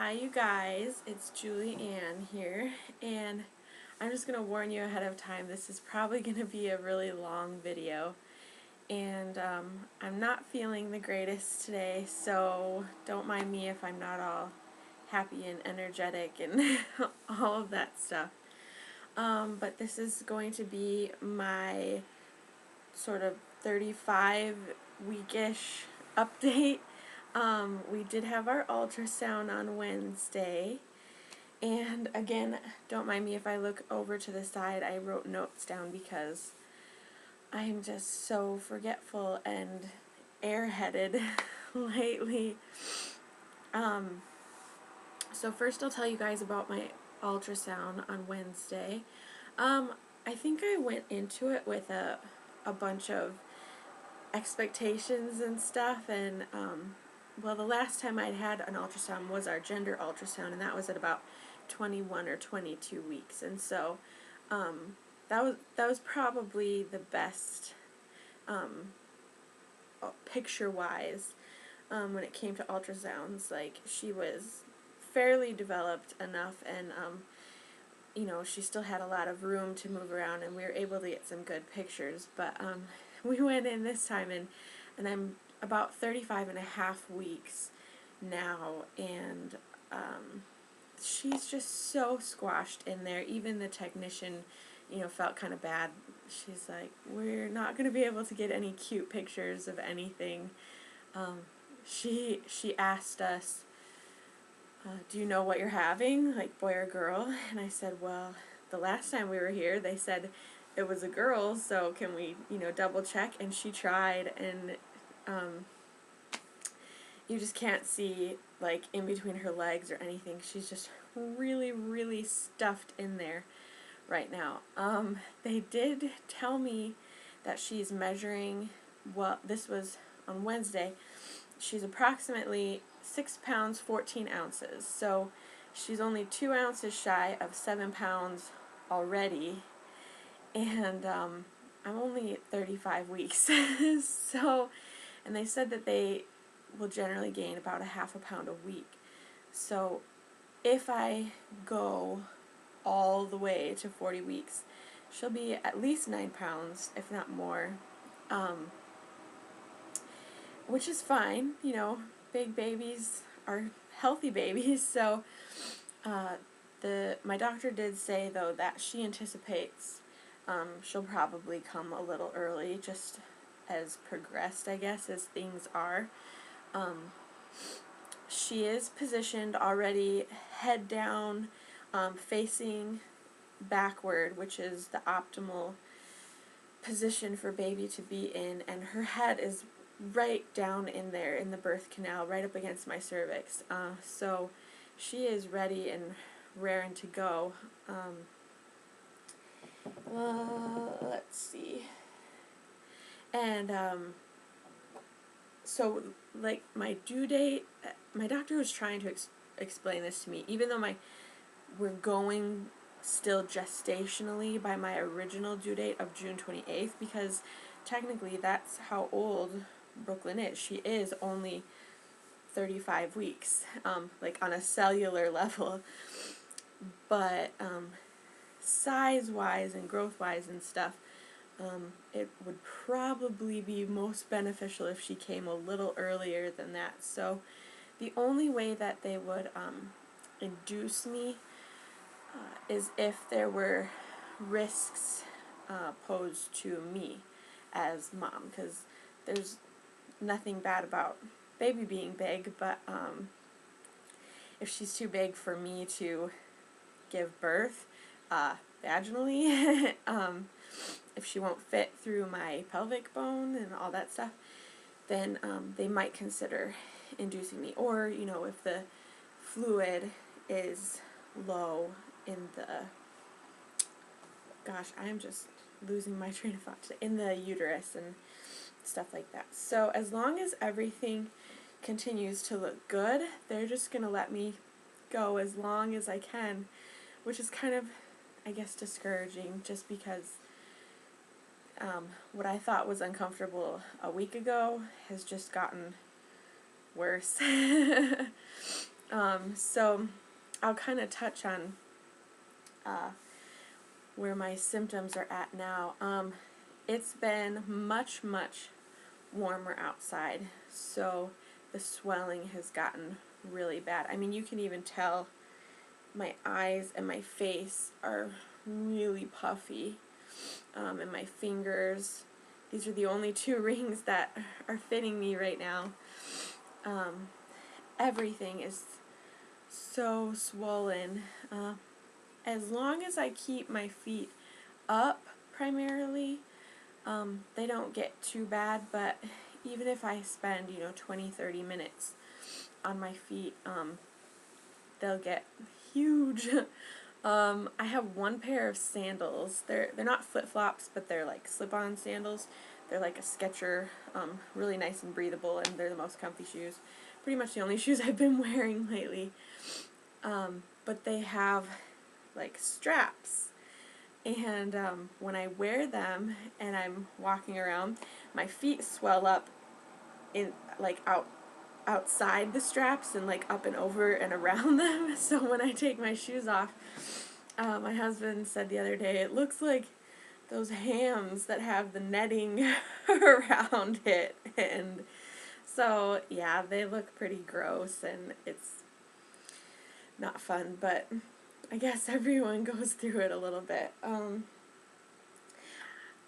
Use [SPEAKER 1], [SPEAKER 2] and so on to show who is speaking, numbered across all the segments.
[SPEAKER 1] Hi you guys, it's Julie Ann here, and I'm just going to warn you ahead of time, this is probably going to be a really long video, and I'm not feeling the greatest today, so don't mind me if I'm not all happy and energetic and all of that stuff. But this is going to be my sort of 35 weekish update. We did have our ultrasound on Wednesday, and again, don't mind me if I look over to the side. I wrote notes down because I'm just so forgetful and airheaded lately. So first I'll tell you guys about my ultrasound on Wednesday. I think I went into it with a bunch of expectations and stuff, and well, the last time I'd had an ultrasound was our gender ultrasound, and that was at about 21 or 22 weeks, and so that was probably the best picture-wise when it came to ultrasounds. Like, she was fairly developed enough, and you know, she still had a lot of room to move around, and we were able to get some good pictures. But we went in this time, and I'm about 35 and a half weeks now, and she's just so squashed in there. Even the technician, you know, felt kind of bad. She's like, we're not going to be able to get any cute pictures of anything. She asked us, do you know what you're having, like boy or girl? And I said, well, the last time we were here they said it was a girl, so can we, you know, double check? And she tried, and you just can't see, like, in between her legs or anything. She's just really, really stuffed in there right now. They did tell me that she's measuring, well, this was on Wednesday, she's approximately 6 pounds 14 ounces, so she's only 2 ounces shy of 7 pounds already, and I'm only 35 weeks. So, and they said that they will generally gain about a half a pound a week. So if I go all the way to 40 weeks, she'll be at least 9 pounds, if not more, which is fine. You know, big babies are healthy babies. So my doctor did say, though, that she anticipates she'll probably come a little early, just as progressed, I guess, as things are. She is positioned already head down, facing backward, which is the optimal position for baby to be in, and her head is right down in there in the birth canal, right up against my cervix. So she is ready and raring to go. Let's see. And so, like, my due date, my doctor was trying to explain this to me, even though we're going still gestationally by my original due date of June 28th, because technically that's how old Brooklyn is. She is only 35 weeks, like on a cellular level, but size-wise and growth-wise and stuff, it would probably be most beneficial if she came a little earlier than that. So the only way that they would induce me is if there were risks posed to me as mom, because there's nothing bad about baby being big, but if she's too big for me to give birth vaginally, if she won't fit through my pelvic bone and all that stuff, then they might consider inducing me. Or, you know, if the fluid is low in the, gosh, I'm just losing my train of thought today, in the uterus and stuff like that. So as long as everything continues to look good, they're just going to let me go as long as I can, which is kind of, I guess, discouraging, just because what I thought was uncomfortable a week ago has just gotten worse. So I'll kind of touch on where my symptoms are at now. It's been much, much warmer outside, so the swelling has gotten really bad. I mean, you can even tell my eyes and my face are really puffy, and my fingers. These are the only two rings that are fitting me right now. Everything is so swollen. As long as I keep my feet up primarily, they don't get too bad, but even if I spend, 20-30 minutes on my feet, they'll get huge. I have one pair of sandals. They're not flip-flops, but they're like slip-on sandals. They're like a Skechers, really nice and breathable, and they're the most comfy shoes. Pretty much the only shoes I've been wearing lately. But they have like straps. And when I wear them and I'm walking around, my feet swell up in like outside the straps and like up and over and around them. So when I take my shoes off, my husband said the other day, it looks like those hams that have the netting around it. And so yeah, they look pretty gross and it's not fun, but I guess everyone goes through it a little bit.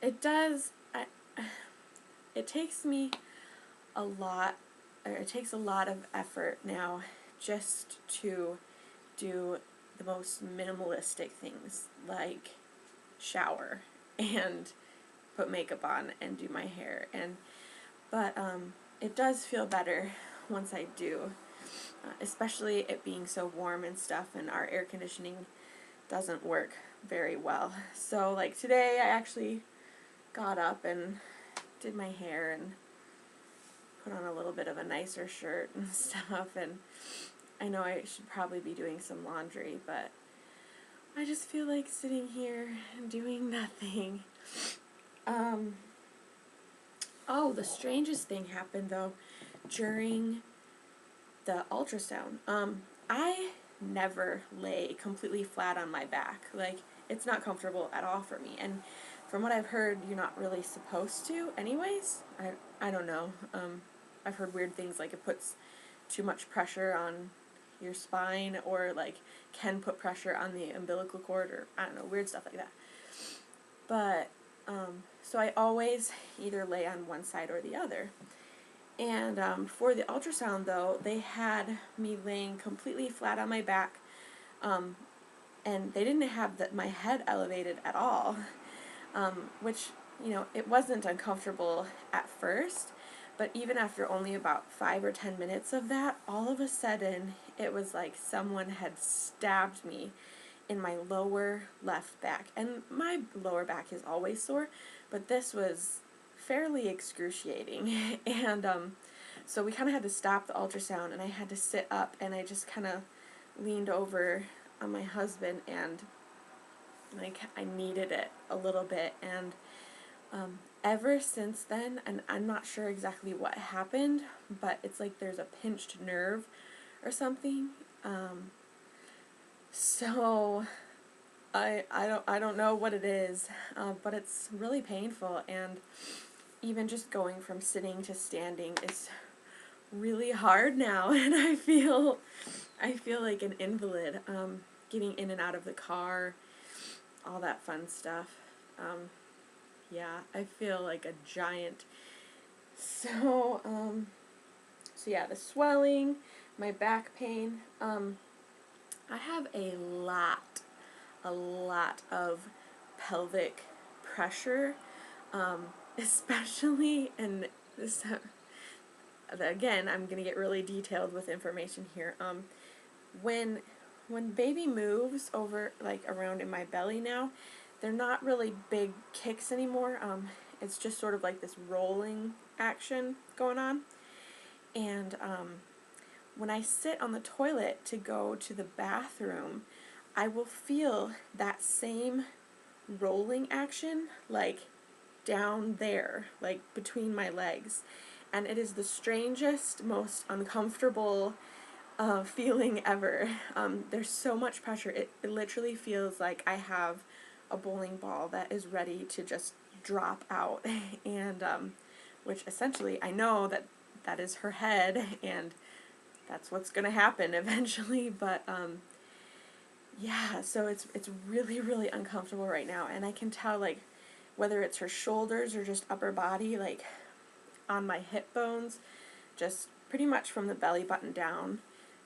[SPEAKER 1] It takes me a lot, or it takes a lot of effort now just to do the most minimalistic things, like shower and put makeup on and do my hair. But it does feel better once I do. Especially it being so warm and stuff, and our air conditioning doesn't work very well. So like today I actually got up and did my hair and put on a little bit of a nicer shirt and stuff, and I know I should probably be doing some laundry, but I just feel like sitting here and doing nothing. Oh, the strangest thing happened though during the ultrasound. I never lay completely flat on my back. Like, it's not comfortable at all for me. And from what I've heard, you're not really supposed to anyways. I don't know. I've heard weird things like it puts too much pressure on your spine, or like can put pressure on the umbilical cord, or I don't know, weird stuff like that. But so I always either lay on one side or the other. And for the ultrasound, though, they had me laying completely flat on my back, and they didn't have my head elevated at all, which, it wasn't uncomfortable at first, but even after only about 5 or 10 minutes of that, all of a sudden, it was like someone had stabbed me in my lower left back. And my lower back is always sore, but this was fairly excruciating. And so we kind of had to stop the ultrasound, and I had to sit up, and I just kind of leaned over on my husband, and like I needed it a little bit. And ever since then, and I'm not sure exactly what happened, but it's like there's a pinched nerve or something. So I don't know what it is, but it's really painful, and even just going from sitting to standing is really hard now, and I feel like an invalid, getting in and out of the car, all that fun stuff. Yeah, I feel like a giant. So yeah, the swelling, my back pain, I have a lot of pelvic pressure, especially, and this, again, I'm going to get really detailed with information here. When baby moves over, like around in my belly now, they're not really big kicks anymore. It's just sort of like this rolling action going on. And when I sit on the toilet to go to the bathroom, I will feel that same rolling action, like down there, like between my legs. And it is the strangest, most uncomfortable feeling ever. There's so much pressure. It literally feels like I have a bowling ball that is ready to just drop out. And which essentially I know that that is her head, and that's what's going to happen eventually. But yeah, so it's really, really uncomfortable right now. And I can tell, like, whether it's her shoulders or just upper body, like on my hip bones, just pretty much from the belly button down,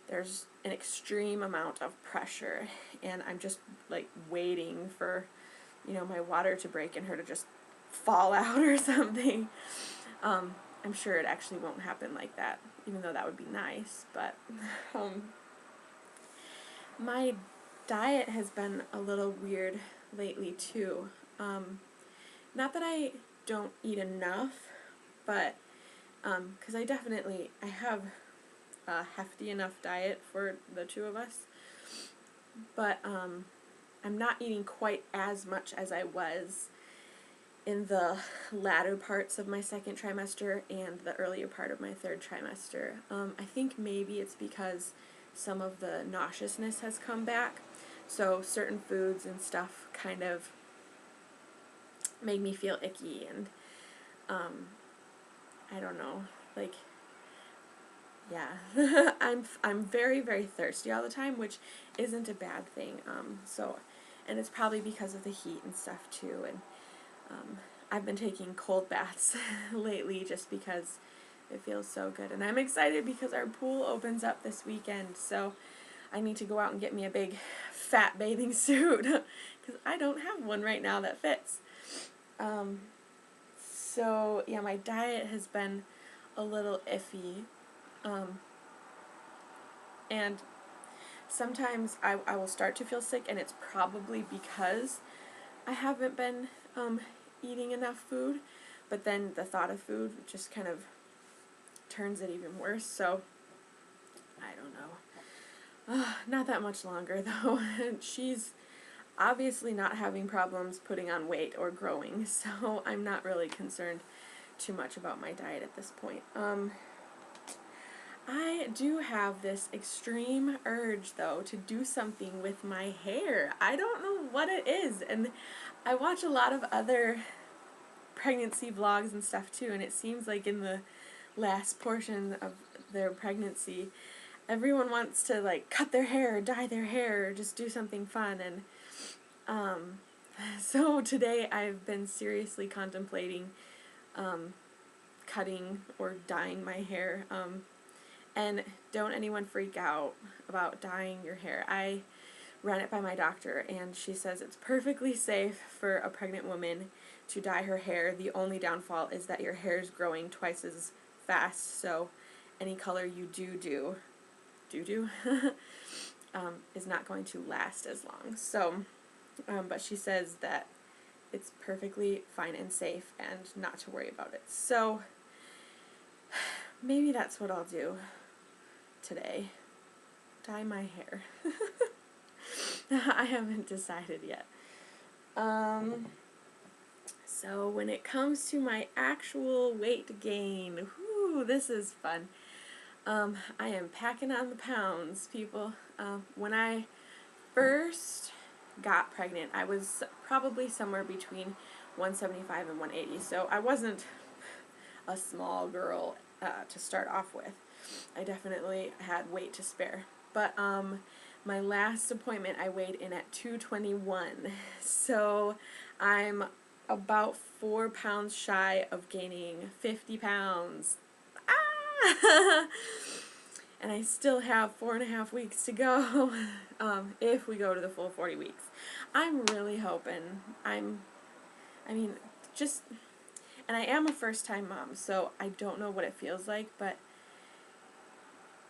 [SPEAKER 1] there's an extreme amount of pressure, and I'm just like waiting for, my water to break and her to just fall out or something. I'm sure it actually won't happen like that, even though that would be nice, but my diet has been a little weird lately too. Not that I don't eat enough, but because I have a hefty enough diet for the two of us, but I'm not eating quite as much as I was in the latter parts of my second trimester and the earlier part of my third trimester. I think maybe it's because some of the nauseousness has come back, so certain foods and stuff kind of made me feel icky, and I don't know, like, yeah, I'm very, very thirsty all the time, which isn't a bad thing. And it's probably because of the heat and stuff too. And I've been taking cold baths lately just because it feels so good. And I'm excited because our pool opens up this weekend, so I need to go out and get me a big fat bathing suit because I don't have one right now that fits. So yeah, my diet has been a little iffy. And sometimes I will start to feel sick, and it's probably because I haven't been eating enough food, but then the thought of food just kind of turns it even worse, so I don't know. Not that much longer, though. She's obviously not having problems putting on weight or growing, so I'm not really concerned too much about my diet at this point. I do have this extreme urge, though, to do something with my hair. I don't know what it is, and I watch a lot of other pregnancy vlogs and stuff, too, and it seems like in the last portion of their pregnancy, everyone wants to, like, cut their hair, or dye their hair, or just do something fun, and, so today I've been seriously contemplating, cutting or dyeing my hair. And don't anyone freak out about dyeing your hair. I ran it by my doctor, and she says it's perfectly safe for a pregnant woman to dye her hair. The only downfall is that your hair is growing twice as fast, so any color you do is not going to last as long. So, but she says that it's perfectly fine and safe and not to worry about it. So, maybe that's what I'll do today. Dye my hair. I haven't decided yet. So when it comes to my actual weight gain, whoo, this is fun. I am packing on the pounds, people. When I first got pregnant, I was probably somewhere between 175 and 180, so I wasn't a small girl to start off with. I definitely had weight to spare. But my last appointment I weighed in at 221. So I'm about 4 pounds shy of gaining 50 pounds. Ah! And I still have 4.5 weeks to go if we go to the full 40 weeks. I'm really hoping. And I am a first-time mom, so I don't know what it feels like, but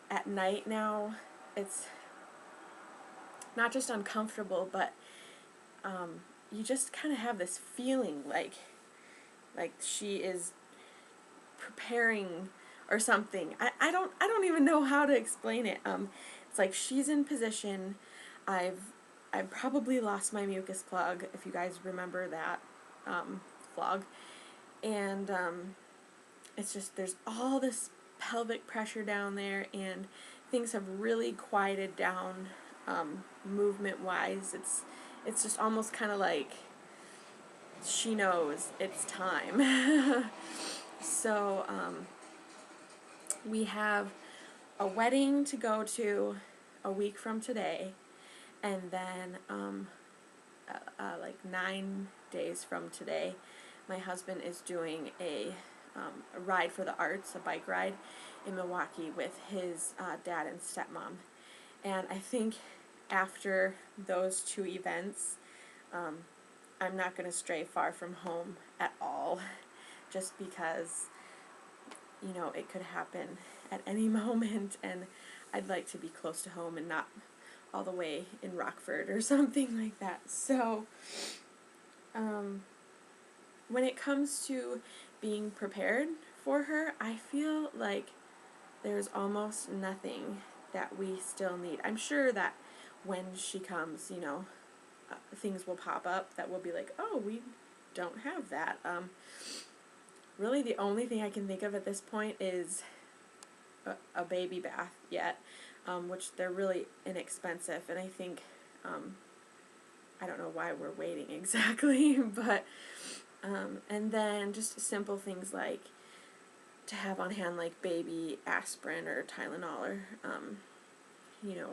[SPEAKER 1] at night now, it's not just uncomfortable, but you just kind of have this feeling like she is preparing or something. I don't even know how to explain it. It's like she's in position. I've probably lost my mucus plug, if you guys remember that vlog, and it's just there's all this pelvic pressure down there, and things have really quieted down, movement-wise. It's just almost kind of like she knows it's time. So, we have a wedding to go to a week from today, and then, like 9 days from today, my husband is doing a ride for the arts, a bike ride in Milwaukee with his dad and stepmom. And I think after those 2 events, I'm not going to stray far from home at all, just because, you know, it could happen at any moment, and I'd like to be close to home and not all the way in Rockford or something like that. So, when it comes to being prepared for her, I feel like there's almost nothing that we still need. I'm sure that when she comes, you know, things will pop up that will be like, oh, we don't have that. Really the only thing I can think of at this point is a baby bath yet, which they're really inexpensive, and I think, I don't know why we're waiting exactly, but, and then just simple things like to have on hand, like baby aspirin or Tylenol, or, you know,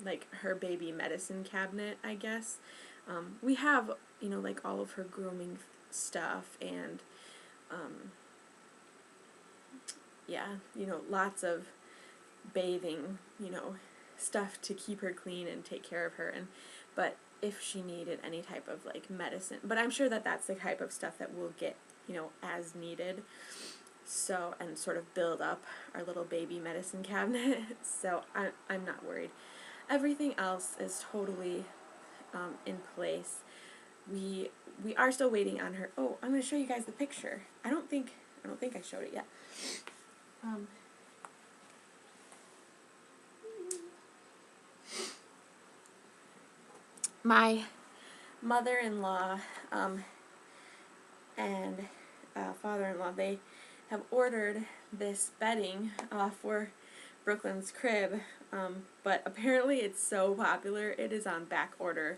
[SPEAKER 1] like her baby medicine cabinet, I guess. We have, you know, like all of her grooming stuff, and, yeah, you know, lots of bathing, you know, stuff to keep her clean and take care of her. And but if she needed any type of like medicine, but I'm sure that that's the type of stuff that we'll get, you know, as needed. So, and sort of build up our little baby medicine cabinet. So I'm not worried. Everything else is totally in place. We are still waiting on her. Oh, I'm going to show you guys the picture. I don't think I showed it yet. My mother-in-law and father-in-law, they have ordered this bedding for Brooklyn's crib, but apparently it's so popular, it is on back order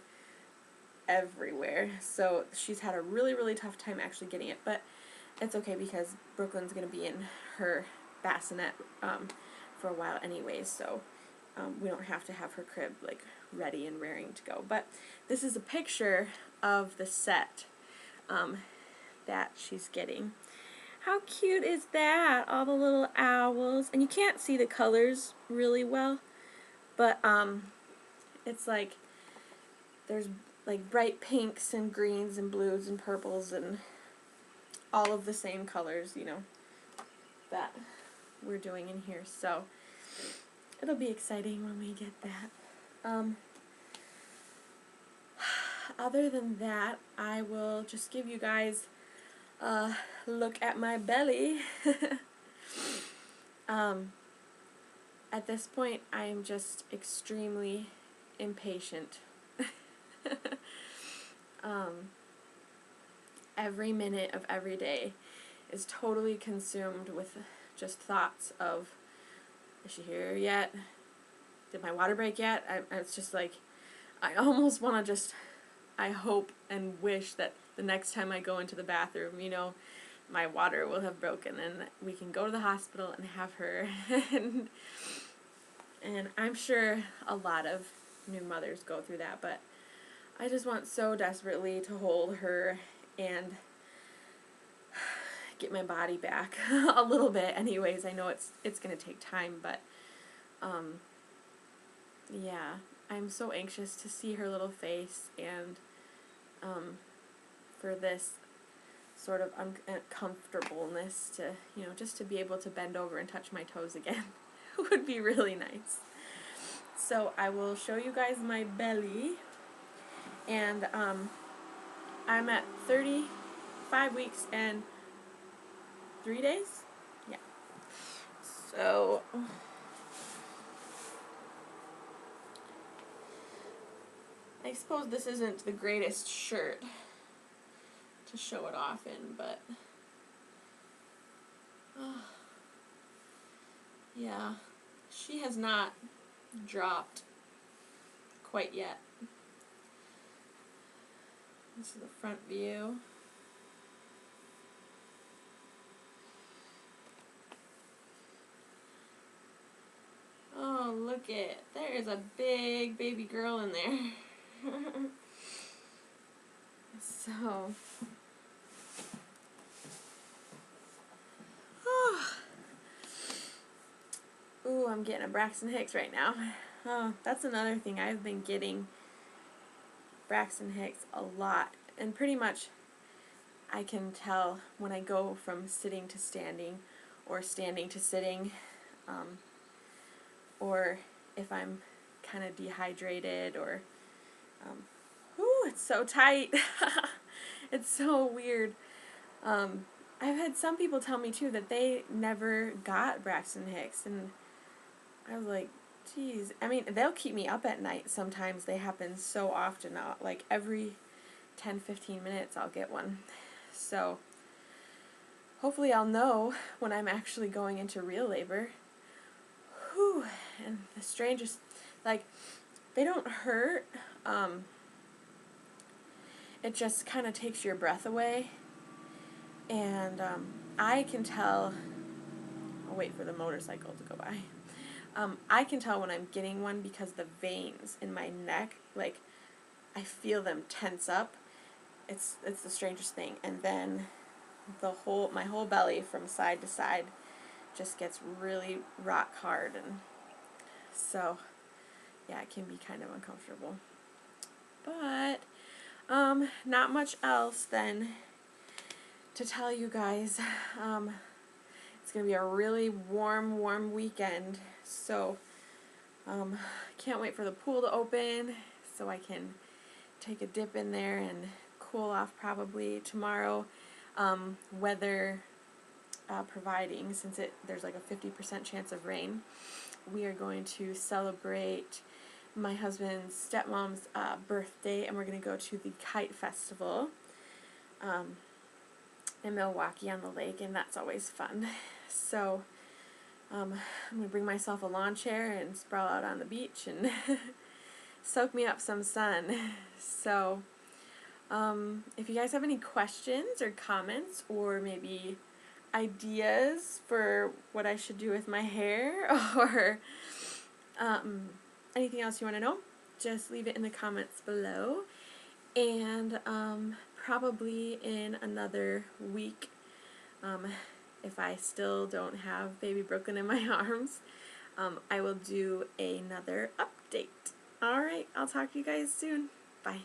[SPEAKER 1] everywhere. So she's had a really, really tough time actually getting it, but it's okay because Brooklyn's going to be in her bassinet for a while anyways, so we don't have to have her crib like ready and raring to go. But this is a picture of the set that she's getting. How cute is that? All the little owls, and you can't see the colors really well, but it's like there's like bright pinks and greens and blues and purples and all of the same colors, you know, that we're doing in here. So it'll be exciting when we get that. Other than that, I will just give you guys a look at my belly. At this point, I am just extremely impatient. Every minute of every day is totally consumed with just thoughts of, is she here yet? Did my water break yet? It's just like, I almost want to just, I hope and wish that the next time I go into the bathroom, you know, my water will have broken and we can go to the hospital and have her. And I'm sure a lot of new mothers go through that, but I just want so desperately to hold her and get my body back a little bit. Anyways, I know it's going to take time, but yeah, I'm so anxious to see her little face, and for this sort of uncomfortableness to, you know, just to be able to bend over and touch my toes again would be really nice. So I will show you guys my belly, and I'm at 35 weeks and 3 days. Yeah. So I suppose this isn't the greatest shirt to show it off in, but yeah, she has not dropped quite yet. This is the front view. Oh, look it. There is a big baby girl in there. So, ooh, I'm getting a Braxton Hicks right now. Oh, that's another thing. I've been getting Braxton Hicks a lot. And pretty much I can tell when I go from sitting to standing or standing to sitting, or if I'm kind of dehydrated or, whew, it's so tight. It's so weird. I've had some people tell me too that they never got Braxton Hicks, and I was like, geez. I mean, they'll keep me up at night sometimes. They happen so often. Like every 10-15 minutes I'll get one. So hopefully I'll know when I'm actually going into real labor. Whew. And the strangest, like, they don't hurt. It just kind of takes your breath away. And I can tell, I'll wait for the motorcycle to go by. I can tell when I'm getting one because the veins in my neck, like, I feel them tense up. It's the strangest thing. And then my whole belly from side to side just gets really rock hard, and so yeah, it can be kind of uncomfortable. But not much else then to tell you guys. It's gonna be a really warm weekend, so can't wait for the pool to open so I can take a dip in there and cool off probably tomorrow. Weather providing, since there's like a 50% chance of rain, we are going to celebrate my husband's stepmom's birthday, and we're going to go to the Kite Festival in Milwaukee on the lake, and that's always fun. So I'm going to bring myself a lawn chair and sprawl out on the beach and soak me up some sun. So if you guys have any questions or comments or maybe ideas for what I should do with my hair or anything else you want to know, just leave it in the comments below. And probably in another week, if I still don't have baby Brooklyn in my arms, I will do another update. Alright, I'll talk to you guys soon. Bye.